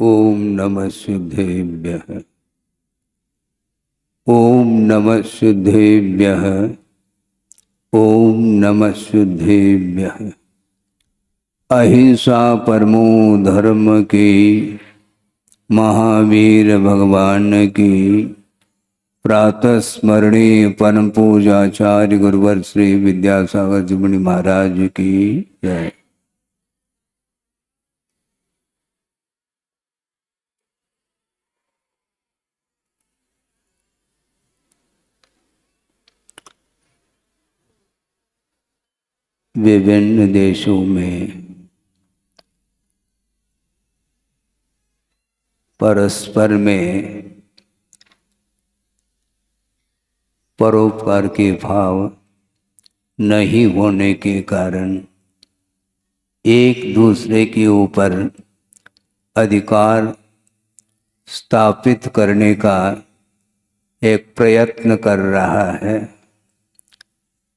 ओम नमः सिद्धेभ्यः। ओम नमः सिद्धेभ्यः। ओम नमः सिद्धेभ्यः। अहिंसा परमो धर्म की, महावीर भगवान की प्रातः स्मरणीय परम पूजाचार्य गुरुवर श्री विद्यासागर जी मुनि महाराज की जय। विभिन्न देशों में परस्पर में परोपकार के भाव नहीं होने के कारण एक दूसरे के ऊपर अधिकार स्थापित करने का एक प्रयत्न कर रहा है।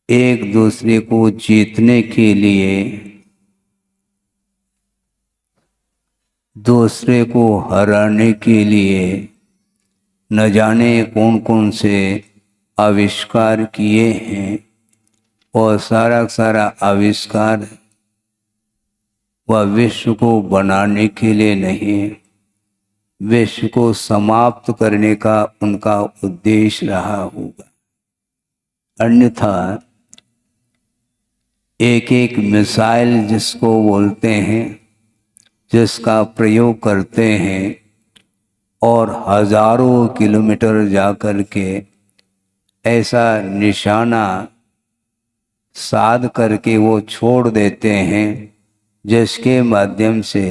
एक दूसरे को जीतने के लिए दूसरे को हराने के लिए न जाने कौन कौन से आविष्कार किए हैं, और सारा आविष्कार वह विश्व को बनाने के लिए नहीं, विश्व को समाप्त करने का उनका उद्देश्य रहा होगा। अन्यथा एक एक मिसाइल जिसको बोलते हैं, जिसका प्रयोग करते हैं और हजारों किलोमीटर जाकर के ऐसा निशाना साध करके वो छोड़ देते हैं जिसके माध्यम से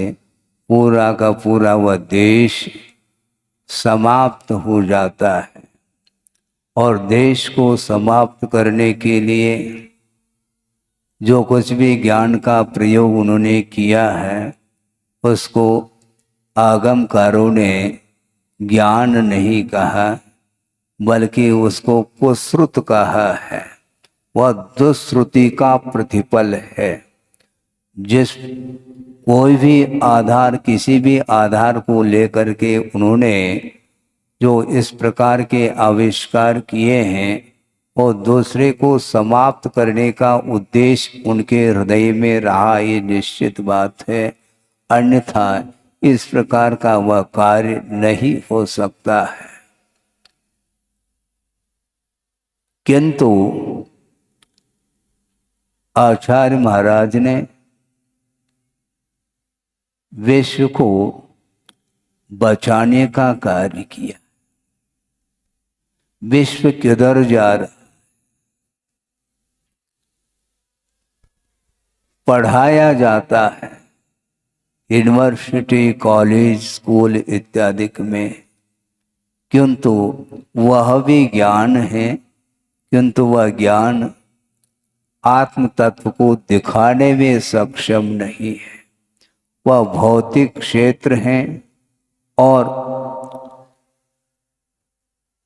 पूरा का पूरा वह देश समाप्त हो जाता है। और देश को समाप्त करने के लिए जो कुछ भी ज्ञान का प्रयोग उन्होंने किया है, उसको आगमकारों ने ज्ञान नहीं कहा, बल्कि उसको कुश्रुत कहा है। वह दुश्रुति का प्रतिफल है। जिस कोई भी आधार, किसी भी आधार को लेकर के उन्होंने जो इस प्रकार के आविष्कार किए हैं, और दूसरे को समाप्त करने का उद्देश्य उनके हृदय में रहा, ये निश्चित बात है। अन्यथा इस प्रकार का वह कार्य नहीं हो सकता है। किंतु आचार्य महाराज ने विश्व को बचाने का कार्य किया। विश्व किधर जा रहा, पढ़ाया जाता है यूनिवर्सिटी, कॉलेज, स्कूल इत्यादि में, किंतु वह भी ज्ञान है, किंतु वह ज्ञान आत्म तत्व को दिखाने में सक्षम नहीं है। वह भौतिक क्षेत्र है और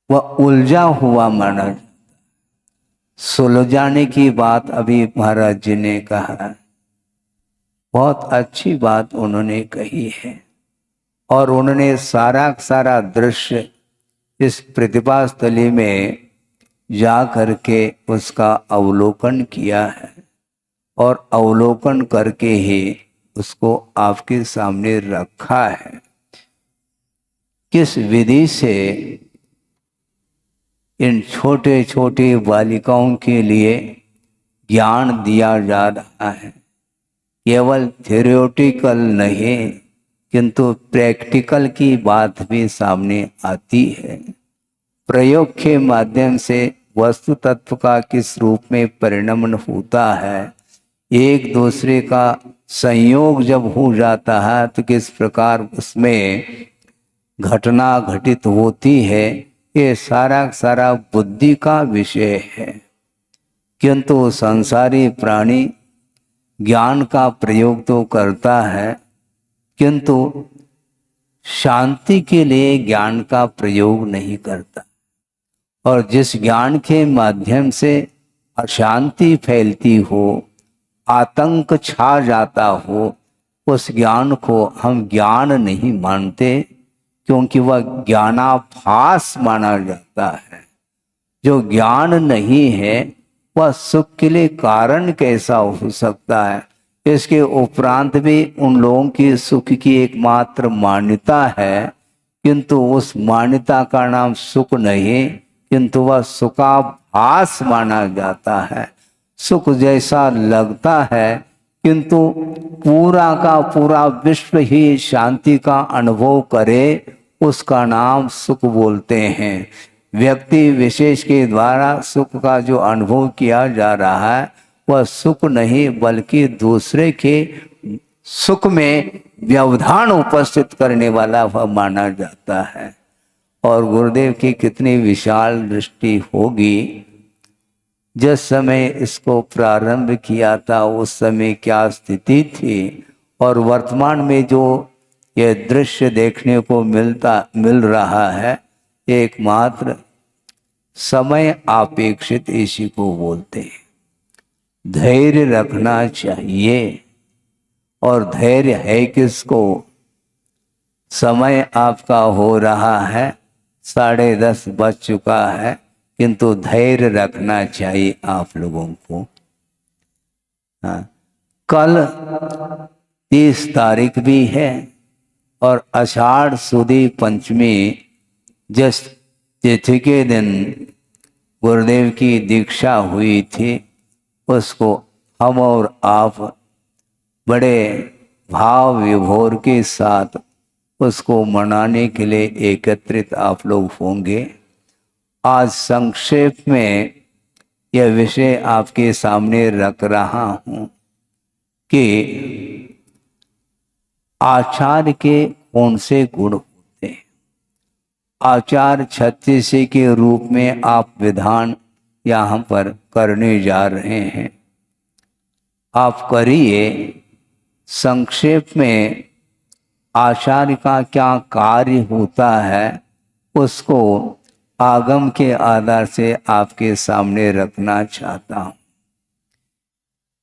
वह उलझा हुआ माना। सुलझाने की बात अभी महाराज जी ने कहा, बहुत अच्छी बात उन्होंने कही है। और उन्होंने सारा दृश्य इस प्रतिभा स्थली में जा करके उसका अवलोकन किया है, और अवलोकन करके ही उसको आपके सामने रखा है। किस विधि से इन छोटे छोटे बालिकाओं के लिए ज्ञान दिया जा रहा है, केवल थ्योरेटिकल नहीं, किंतु प्रैक्टिकल की बात भी सामने आती है। प्रयोग के माध्यम से वस्तु तत्व का किस रूप में परिणमन होता है, एक दूसरे का संयोग जब हो जाता है तो किस प्रकार उसमें घटना घटित होती है, ये सारा बुद्धि का विषय है। किंतु संसारी प्राणी ज्ञान का प्रयोग तो करता है, किंतु शांति के लिए ज्ञान का प्रयोग नहीं करता। और जिस ज्ञान के माध्यम से अशांति फैलती हो, आतंक छा जाता हो, उस ज्ञान को हम ज्ञान नहीं मानते, क्योंकि वह ज्ञानाभास माना जाता है। जो ज्ञान नहीं है वह सुख के लिए कारण कैसा हो सकता है। इसके उपरांत भी उन लोगों की सुख की एकमात्र मान्यता है, किंतु उस मान्यता का नाम सुख नहीं, किंतु वह सुखाभास माना जाता है। सुख जैसा लगता है, किंतु पूरा का पूरा विश्व ही शांति का अनुभव करे, उसका नाम सुख बोलते हैं। व्यक्ति विशेष के द्वारा सुख का जो अनुभव किया जा रहा है वह सुख नहीं, बल्कि दूसरे के सुख में व्यवधान उपस्थित करने वाला वह माना जाता है। और गुरुदेव की कितनी विशाल दृष्टि होगी। जिस समय इसको प्रारंभ किया था उस समय क्या स्थिति थी, और वर्तमान में जो यह दृश्य देखने को मिल रहा है, एकमात्र समय अपेक्षित इसी को बोलते हैं। धैर्य रखना चाहिए, और धैर्य है किसको। समय आपका हो रहा है, 10:30 बज चुका है, किंतु धैर्य रखना चाहिए आप लोगों को। हाँ, कल 30 तारीख भी है, और आषाढ़ सुदी पंचमी जिस तिथि के दिन गुरुदेव की दीक्षा हुई थी, उसको हम और आप बड़े भाव विभोर के साथ उसको मनाने के लिए एकत्रित आप लोग होंगे। आज संक्षेप में यह विषय आपके सामने रख रहा हूं कि आचार्य के कौन से गुण होते हैं। आचार्य 36 के रूप में आप विधान यहाँ पर करने जा रहे हैं। आप करिए। संक्षेप में आचार्य का क्या कार्य होता है उसको आगम के आधार से आपके सामने रखना चाहता हूं।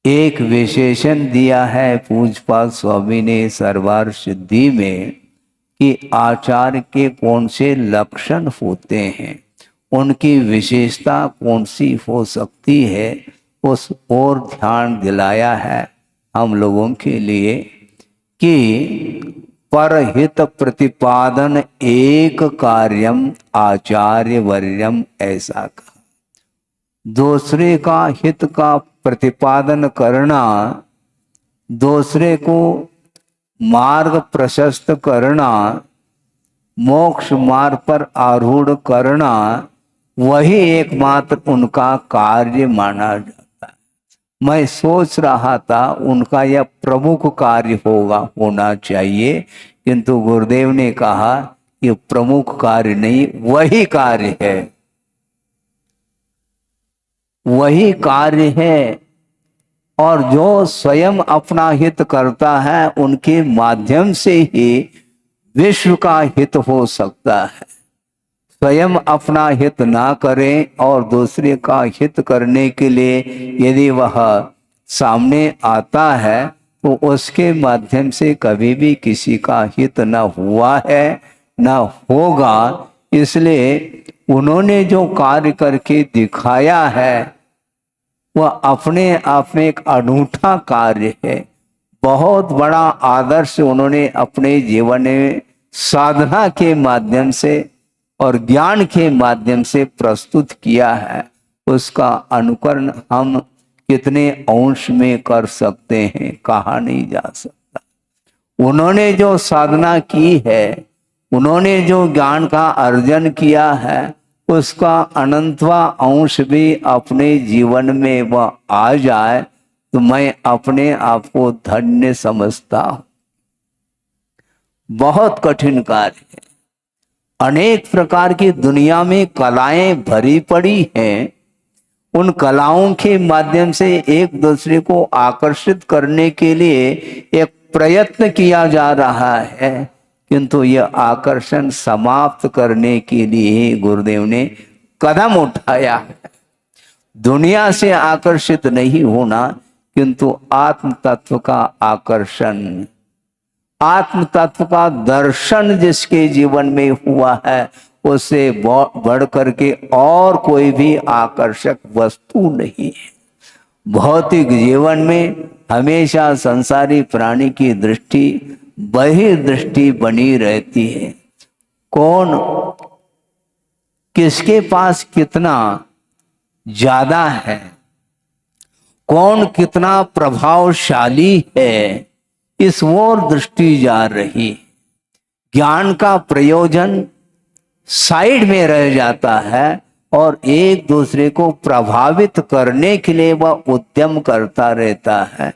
एक विशेषण दिया है पूज्यपाद स्वामी ने सर्वार सिद्धि में कि आचार्य के कौन से लक्षण होते हैं, उनकी विशेषता कौन सी हो सकती है, उस ओर ध्यान दिलाया है हम लोगों के लिए कि परहित प्रतिपादन एक कार्यम आचार्य वर्यम, ऐसा कहा। दूसरे का हित का प्रतिपादन करना, दूसरे को मार्ग प्रशस्त करना, मोक्ष मार्ग पर आरूढ़ करना, वही एकमात्र उनका कार्य माना जाता है। मैं सोच रहा था उनका यह प्रमुख कार्य होना चाहिए, किंतु गुरुदेव ने कहा ये प्रमुख कार्य नहीं, वही कार्य है, वही कार्य है। और जो स्वयं अपना हित करता है उनके माध्यम से ही विश्व का हित हो सकता है। स्वयं अपना हित ना करें और दूसरे का हित करने के लिए यदि वह सामने आता है तो उसके माध्यम से कभी भी किसी का हित न हुआ है न होगा। इसलिए उन्होंने जो कार्य करके दिखाया है वह अपने आप में एक अनूठा कार्य है। बहुत बड़ा आदर्श उन्होंने अपने जीवन में साधना के माध्यम से और ज्ञान के माध्यम से प्रस्तुत किया है। उसका अनुकरण हम कितने अंश में कर सकते हैं कहा नहीं जा सकता। उन्होंने जो साधना की है, उन्होंने जो ज्ञान का अर्जन किया है, उसका अनंतवा अंश भी अपने जीवन में वह आ जाए तो मैं अपने आप को धन्य समझता हूं। बहुत कठिन कार्य है। अनेक प्रकार की दुनिया में कलाएं भरी पड़ी हैं। उन कलाओं के माध्यम से एक दूसरे को आकर्षित करने के लिए एक प्रयत्न किया जा रहा है, किंतु यह आकर्षण समाप्त करने के लिए गुरुदेव ने कदम उठाया है। दुनिया से आकर्षित नहीं होना, किंतु आत्म तत्व का आकर्षण आत्म तत्व का दर्शन जिसके जीवन में हुआ है, उससे बढ़ करके और कोई भी आकर्षक वस्तु नहीं है। भौतिक जीवन में हमेशा संसारी प्राणी की दृष्टि बहिर्दृष्टि बनी रहती है। कौन किसके पास कितना ज्यादा है, कौन कितना प्रभावशाली है, इस ओर दृष्टि जा रही। ज्ञान का प्रयोजन साइड में रह जाता है और एक दूसरे को प्रभावित करने के लिए वह उद्यम करता रहता है।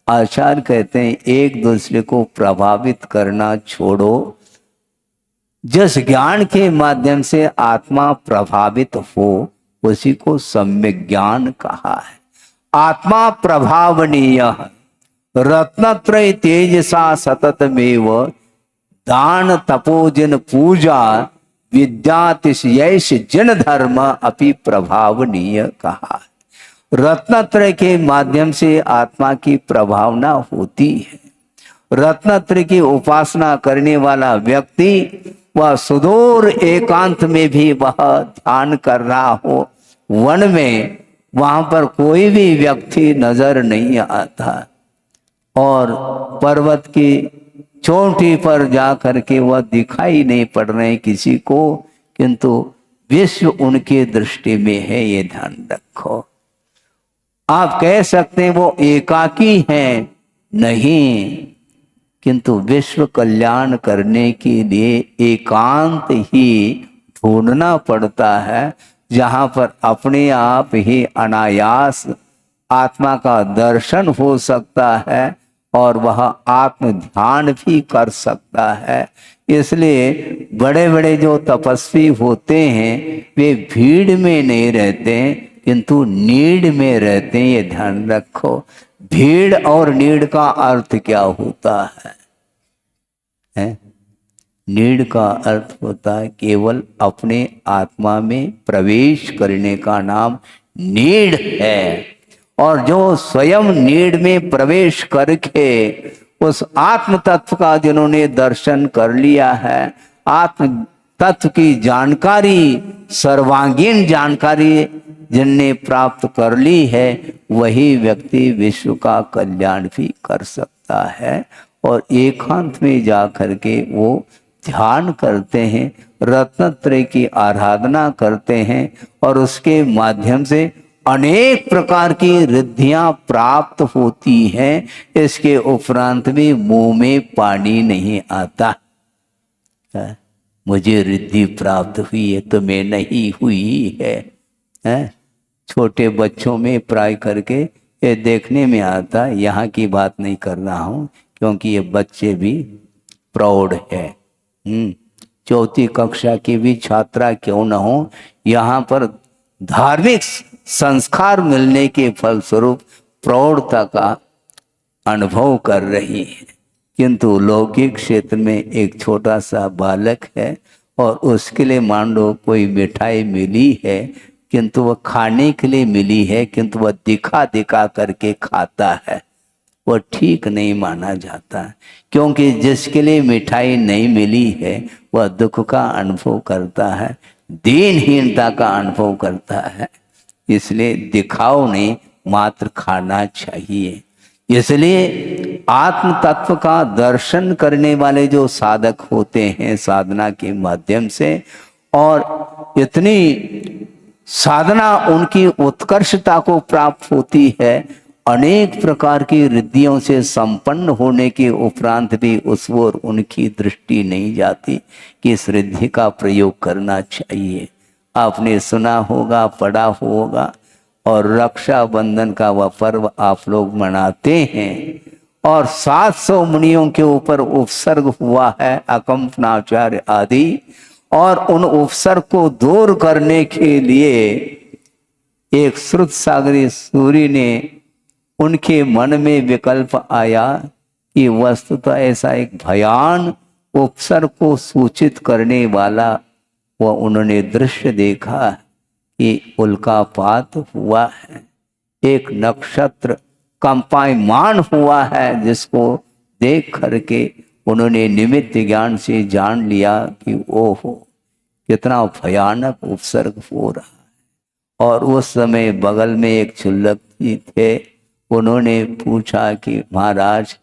आचार्य कहते हैं एक दूसरे को प्रभावित करना छोड़ो, जिस ज्ञान के माध्यम से आत्मा प्रभावित हो उसी को सम्यक ज्ञान कहा है। आत्मा प्रभावनीय रत्नत्रय तेजसा सततमेव दान तपोजन पूजा विद्यातिशयश जन धर्म अपि प्रभावनीय कहा। रत्नत्रय के माध्यम से आत्मा की प्रभावना होती है। रत्नत्रय की उपासना करने वाला व्यक्ति वह सुदूर एकांत में भी वह ध्यान कर रहा हो, वन में, वहां पर कोई भी व्यक्ति नजर नहीं आता और पर्वत की चोटी पर जा करके वह दिखाई नहीं पड़ रहे किसी को, किंतु विश्व उनकी दृष्टि में है, ये ध्यान रखो। आप कह सकते हैं वो एकाकी हैं, नहीं, किंतु विश्व कल्याण करने के लिए एकांत ही ढूंढना पड़ता है, जहां पर अपने आप ही अनायास आत्मा का दर्शन हो सकता है और वह आत्म ध्यान भी कर सकता है। इसलिए बड़े बड़े जो तपस्वी होते हैं वे भीड़ में नहीं रहते किंतु नीड में रहते हैं, ये ध्यान रखो। भीड़ और नीड का अर्थ क्या होता है? नीड का अर्थ होता है केवल अपने आत्मा में प्रवेश करने का नाम नीड है। और जो स्वयं नीड में प्रवेश करके उस आत्म तत्व का जिन्होंने दर्शन कर लिया है, आत्म तत्व की जानकारी, सर्वांगीण जानकारी जिनने प्राप्त कर ली है, वही व्यक्ति विश्व का कल्याण भी कर सकता है। और एकांत में जा करके वो ध्यान करते हैं, रत्नत्रय की आराधना करते हैं और उसके माध्यम से अनेक प्रकार की रिद्धियां प्राप्त होती हैं। इसके उपरांत भी मुंह में पानी नहीं आता। मुझे रिद्धि प्राप्त हुई है, तुम्हें नहीं हुई है। छोटे बच्चों में प्राय करके ये देखने में आता, यहाँ की बात नहीं कर रहा हूँ क्योंकि ये बच्चे भी प्रौढ़ है। चौथी कक्षा की भी छात्रा क्यों न हो, यहाँ पर धार्मिक संस्कार मिलने के फलस्वरूप प्रौढ़ता का अनुभव कर रही है, किंतु लौकिक क्षेत्र में एक छोटा सा बालक है और उसके लिए मान लो कोई मिठाई मिली है, किंतु वह खाने के लिए मिली है, किंतु वह दिखा दिखा करके खाता है, वह ठीक नहीं माना जाता। क्योंकि जिसके लिए मिठाई नहीं मिली है वह दुख का अनुभव करता है, दीनहीनता का अनुभव करता है। इसलिए दिखाओ नहीं, मात्र खाना चाहिए। इसलिए आत्म तत्व का दर्शन करने वाले जो साधक होते हैं साधना के माध्यम से, और इतनी साधना उनकी उत्कर्षता को प्राप्त होती है, अनेक प्रकार की रिद्धियों से संपन्न होने के उपरांत भी उस ओर उनकी दृष्टि नहीं जाती कि इस रिद्धि का प्रयोग करना चाहिए। आपने सुना होगा, पढ़ा होगा, और रक्षाबंधन का वह पर्व आप लोग मनाते हैं और 700 मुनियों के ऊपर उपसर्ग हुआ है, अकंपनाचार्य आदि, और उन उपसर्ग को दूर करने के लिए एक श्रुत सागरी सूरी ने उनके मन में विकल्प आया कि वस्तुतः ऐसा एक भयान उपसर्ग को सूचित करने वाला वह उन्होंने दृश्य देखा कि उल्कापात हुआ है, एक नक्षत्र कंपायमान हुआ है, जिसको देख करके उन्होंने निमित्त ज्ञान से जान लिया कि ओहो कितना भयानक उपसर्ग हो रहा है। और उस समय बगल में एक क्षुल्लक जी थे, उन्होंने पूछा कि महाराज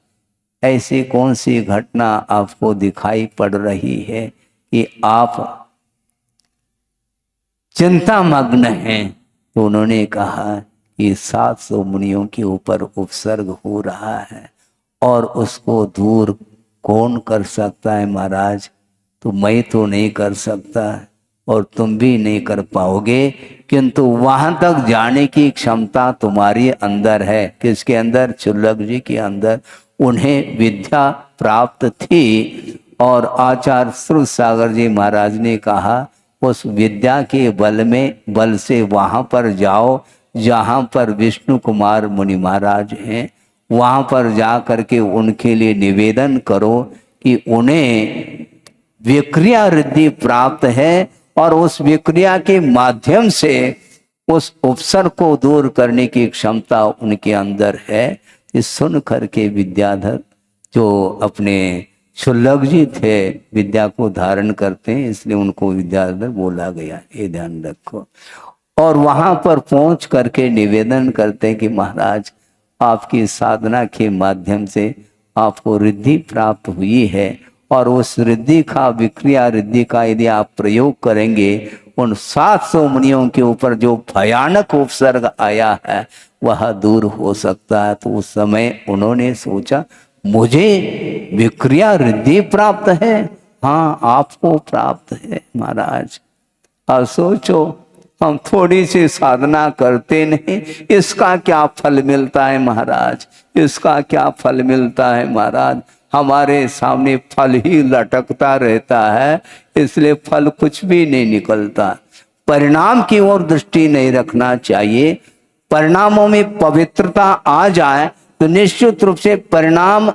ऐसी कौन सी घटना आपको दिखाई पड़ रही है कि आप चिंता मग्न हैं। तो उन्होंने कहा कि 700 मुनियों के ऊपर उपसर्ग हो रहा है और उसको दूर कौन कर सकता है महाराज। तो मैं तो नहीं कर सकता और तुम भी नहीं कर पाओगे, किंतु वहां तक जाने की क्षमता तुम्हारी अंदर है। किसके अंदर? क्षुल्लक जी के अंदर। उन्हें विद्या प्राप्त थी और आचार्य श्रुत सागर जी महाराज ने कहा उस विद्या के बल से वहां पर जाओ जहां पर विष्णु कुमार मुनि महाराज हैं। वहां पर जा करके उनके लिए निवेदन करो कि उन्हें विक्रिया रिद्धि प्राप्त है और उस विक्रिया के माध्यम से उस उपसर्ग को दूर करने की क्षमता उनके अंदर है। इस सुन करके विद्याधर जो अपने क्षुल्लक जी थे, विद्या को धारण करते हैं इसलिए उनको विद्याधर बोला गया, ये ध्यान रखो। और वहां पर पहुंच करके निवेदन करते हैं कि महाराज आपकी साधना के माध्यम से आपको रिद्धि प्राप्त हुई है और उस रिद्धि का, विक्रिया रिद्धि का यदि आप प्रयोग करेंगे उन 700 मुनियों के ऊपर जो भयानक उपसर्ग आया है वह दूर हो सकता है। तो उस समय उन्होंने सोचा मुझे विक्रिया रिद्धि प्राप्त है। हाँ आपको प्राप्त है महाराज। अब सोचो हम थोड़ी सी साधना करते नहीं, इसका क्या फल मिलता है महाराज, इसका क्या फल मिलता है महाराज। हमारे सामने फल ही लटकता रहता है, इसलिए फल कुछ भी नहीं निकलता। परिणाम की ओर दृष्टि नहीं रखना चाहिए। परिणामों में पवित्रता आ जाए तो निश्चित रूप से परिणाम,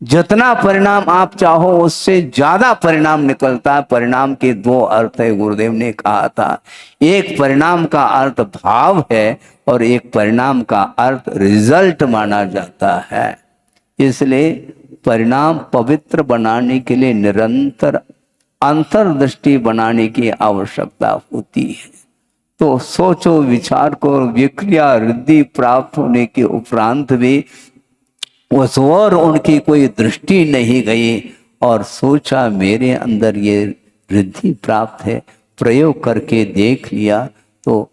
जितना परिणाम आप चाहो उससे ज्यादा परिणाम निकलता है। परिणाम के 2 अर्थ है, गुरुदेव ने कहा था। एक परिणाम का अर्थ भाव है और एक परिणाम का अर्थ रिजल्ट माना जाता है। इसलिए परिणाम पवित्र बनाने के लिए निरंतर अंतर्दृष्टि बनाने की आवश्यकता होती है। तो सोचो विचार को, विक्रिया रिद्धि प्राप्त होने के उपरांत भी उस ओर उनकी कोई दृष्टि नहीं गई और सोचा मेरे अंदर ये रिद्धि प्राप्त है, प्रयोग करके देख लिया तो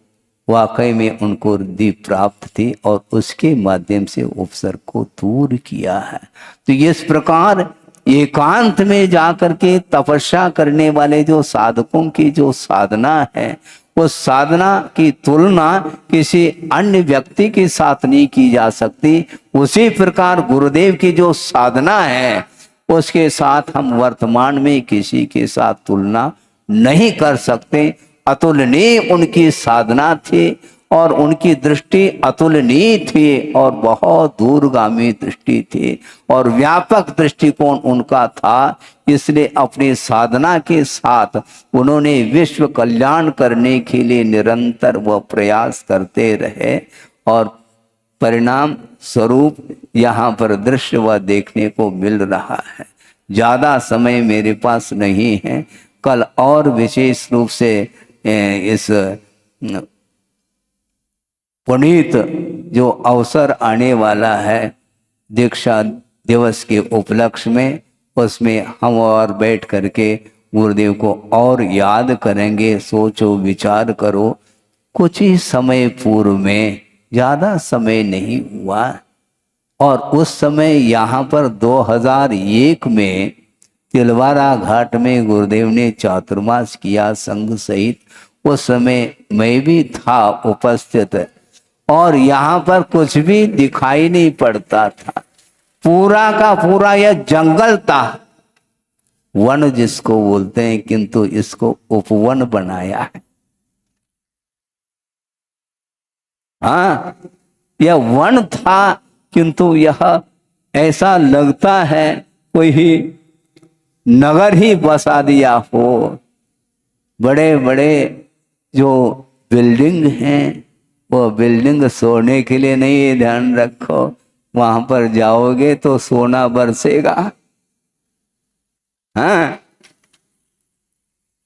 वाकई में उनको रिद्धि प्राप्त थी और उसके माध्यम से उपसर्ग को दूर किया है। तो इस प्रकार एकांत में जाकर के तपस्या करने वाले जो साधकों की जो साधना है उस साधना की तुलना किसी अन्य व्यक्ति के साथ नहीं की जा सकती। उसी प्रकार गुरुदेव की जो साधना है उसके साथ हम वर्तमान में किसी के साथ तुलना नहीं कर सकते। अतुलनीय उनकी साधना थी और उनकी दृष्टि अतुलनीय थी और बहुत दूरगामी दृष्टि थी और व्यापक दृष्टिकोण उनका था। इसलिए अपनी साधना के साथ उन्होंने विश्व कल्याण करने के लिए निरंतर वह प्रयास करते रहे और परिणाम स्वरूप यहाँ पर दृश्य वह देखने को मिल रहा है। ज्यादा समय मेरे पास नहीं है, कल और विशेष रूप से इस पुनीत जो अवसर आने वाला है दीक्षा दिवस के उपलक्ष्य में, उसमें हम और बैठ करके गुरुदेव को और याद करेंगे। सोचो विचार करो, कुछ ही समय पूर्व में, ज्यादा समय नहीं हुआ और उस समय यहाँ पर 2001 में तिलवारा घाट में गुरुदेव ने चातुर्मास किया संघ सहित। उस समय मैं भी था उपस्थित और यहाँ पर कुछ भी दिखाई नहीं पड़ता था, पूरा का पूरा यह जंगल था, वन जिसको बोलते हैं, किंतु इसको उपवन बनाया है। हाँ यह वन था किंतु यह ऐसा लगता है कोई नगर ही बसा दिया हो। बड़े बड़े जो बिल्डिंग हैं वो बिल्डिंग सोने के लिए नहीं, ध्यान रखो, वहां पर जाओगे तो सोना बरसेगा। हाँ,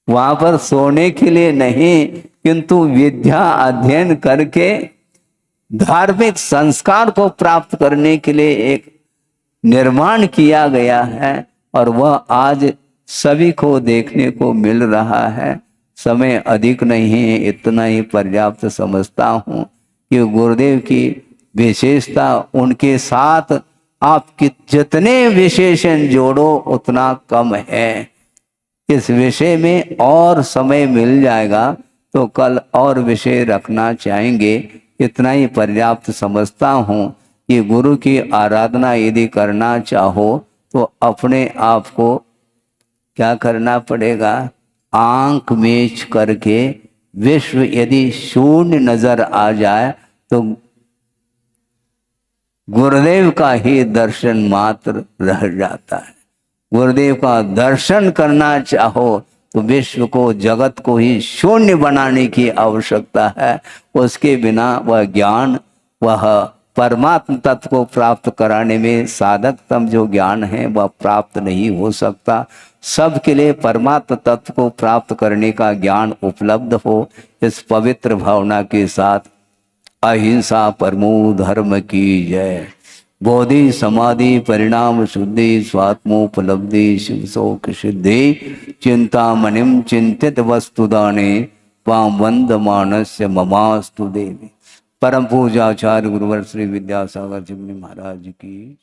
वहां पर सोने के लिए नहीं, किंतु विद्या अध्ययन करके धार्मिक संस्कार को प्राप्त करने के लिए एक निर्माण किया गया है, और वह आज सभी को देखने को मिल रहा है। समय अधिक नहीं है, इतना ही पर्याप्त समझता हूँ कि गुरुदेव की विशेषता, उनके साथ आप जितने विशेषण जोड़ो उतना कम है। इस विषय में और समय मिल जाएगा तो कल और विषय रखना चाहेंगे। इतना ही पर्याप्त समझता हूँ कि गुरु की आराधना यदि करना चाहो तो अपने आप को क्या करना पड़ेगा, आंख मीच करके विश्व यदि शून्य नजर आ जाए तो गुरुदेव का ही दर्शन मात्र रह जाता है। गुरुदेव का दर्शन करना चाहो तो विश्व को, जगत को ही शून्य बनाने की आवश्यकता है। उसके बिना वह ज्ञान, वह परमात्म तत्व को प्राप्त कराने में साधकतम जो ज्ञान है वह प्राप्त नहीं हो सकता। सबके लिए परमात्म तत्व को प्राप्त करने का ज्ञान उपलब्ध हो, इस पवित्र भावना के साथ अहिंसा परमो धर्म की जय। बोधि समाधि परिणाम शुद्धि स्वात्मोपलब्धि शिव शोक सिद्धि चिंतामणिम चिंतित वस्तुदाने वाम वंद मानस्य ममास्तु देवी। परम पूजाचार्य गुरुवर श्री विद्यासागर जी महाराज की।